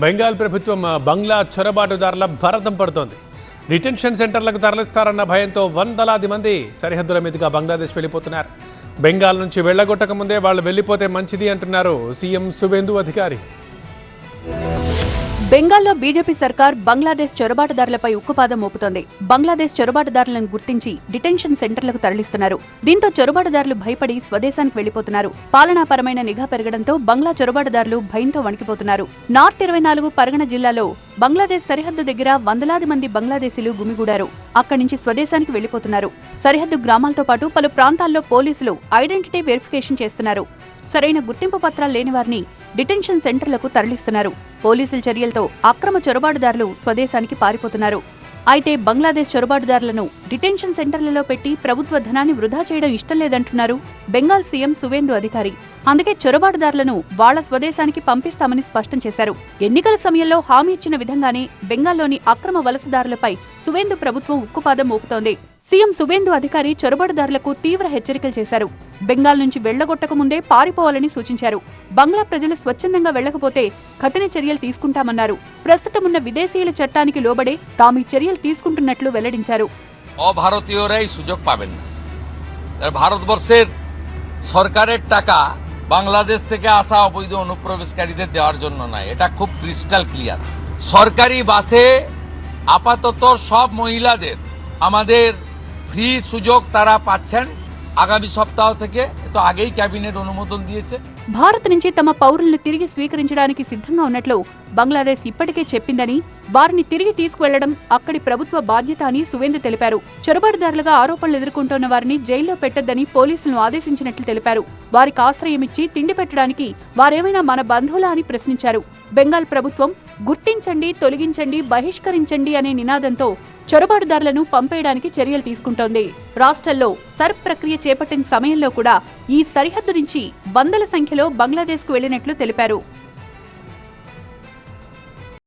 బెంగాల్ ప్రభుత్వం బంగ్లా చొరబాటుదారుల భారతం పడుతోంది. డిటెన్షన్ సెంటర్లకు తరలిస్తారన్న భయంతో వందలాది మంది సరిహద్దుల మీదుగా బంగ్లాదేశ్ వెళ్లిపోతున్నారు. బెంగాల్ నుంచి వెళ్లగొట్టక ముందే వాళ్ళు వెళ్లిపోతే మంచిది అంటున్నారు సీఎం సువేందు అధికారి. బెంగాల్లో బీజేపీ సర్కార్ బంగ్లాదేశ్ చొరబాటుదారులపై ఉక్కుపాదం మోపుతోంది. బంగ్లాదేశ్ చొరబాటుదారులను గుర్తించి డిటెన్షన్ సెంటర్లకు తరలిస్తున్నారు. దీంతో చొరబాటుదారులు భయపడి స్వదేశానికి వెళ్లిపోతున్నారు. పాలనాపరమైన నిఘా పెరగడంతో బంగ్లా చొరబాటుదారులు భయంతో వణికిపోతున్నారు. నార్త్ 24 పరగణ జిల్లాలో బంగ్లాదేశ్ సరిహద్దు దగ్గర వందలాది మంది బంగ్లాదేశీలు గుమిగూడారు. అక్కడి నుంచి స్వదేశానికి వెళ్లిపోతున్నారు. సరిహద్దు గ్రామాలతో పాటు పలు ప్రాంతాల్లో పోలీసులు ఐడెంటిటీ వెరిఫికేషన్ చేస్తున్నారు. సరైన గుర్తింపు పత్రాలు లేని వారిని డిటెన్షన్ సెంటర్లకు తరలిస్తున్నారు. పోలీసుల చర్యలతో అక్రమ చొరబాటుదారులు స్వదేశానికి పారిపోతున్నారు. అయితే బంగ్లాదేశ్ చొరబాటుదారులను డిటెన్షన్ సెంటర్లలో పెట్టి ప్రభుత్వ ధనాన్ని వృధా చేయడం ఇష్టం లేదంటున్నారు బెంగాల్ సీఎం సువేందు అధికారి. అందుకే చొరబాటుదారులను వాళ్ల స్వదేశానికి పంపిస్తామని స్పష్టం చేశారు. ఎన్నికల సమయంలో హామీ ఇచ్చిన విధంగానే బెంగాల్లోని అక్రమ వలసదారులపై సువేందు ప్రభుత్వం ఉక్కుపాదం మోపుతోంది. సీఎం సువేందు అధికారి చొరబాటుదారులకు తీవ్ర హెచ్చరికలు చేశారు. బెంగాల్ నుంచి వెళ్లగొట్టక ముందే పారిపోవాలని సూచించారు. బంగ్లా ప్రజలు స్వచ్ఛందంగా వెళ్లకపోతే కఠిన చర్యలు తీసుకుంటామన్నారు. ప్రస్తుతమున్న విదేశీయుల చట్టానికి లోబడే తాము ఈ చర్యలు తీసుకుంటున్నట్లు వెల్లడించారు. অভারতীয়রাই সুযোগ পাবেন না। ভারতবর্ষের সরকারের টাকা বাংলাদেশ থেকে আসা অবৈধ অনুপ্রবেশকারীদের দেওয়ার জন্য নয়, এটা খুব ক্রিস্টাল ক্লিয়ার। সরকারি বাসে আপাতত সব মহিলাদের আমাদের ফ্রি সুযোগ তারা পাচ্ছেন আগামী সপ্তাহ থেকে। তো আগেই ক্যাবিনেট অনুমোদন দিয়েছে। భారత్ నుంచి తమ పౌరులను తిరిగి స్వీకరించడానికి సిద్ధంగా ఉన్నట్లు బంగ్లాదేశ్ ఇప్పటికే చెప్పిందని, వారిని తిరిగి తీసుకువెళ్లడం అక్కడి ప్రభుత్వ బాధ్యత అని సువేందు తెలిపారు. చొరబాటుదారులుగా ఆరోపణలు ఎదుర్కొంటున్న వారిని జైల్లో పెట్టొద్దని పోలీసులను ఆదేశించినట్లు తెలిపారు. వారికి ఆశ్రయమిచ్చి తిండి పెట్టడానికి వారేమైనా మన బంధువులా అని ప్రశ్నించారు. బెంగాల్ ప్రభుత్వం గుర్తించండి, తొలగించండి, బహిష్కరించండి అనే నినాదంతో చొరబాటుదారులను పంపేయడానికి చర్యలు తీసుకుంటోంది. రాష్ట్రంలో సర్ప్ ప్రక్రియ చేపట్టిన సమయంలో కూడా ఈ సరిహద్దు నుంచి వందల సంఖ్యలో బంగ్లాదేశ్కు వెళ్లినట్లు తెలిపారు.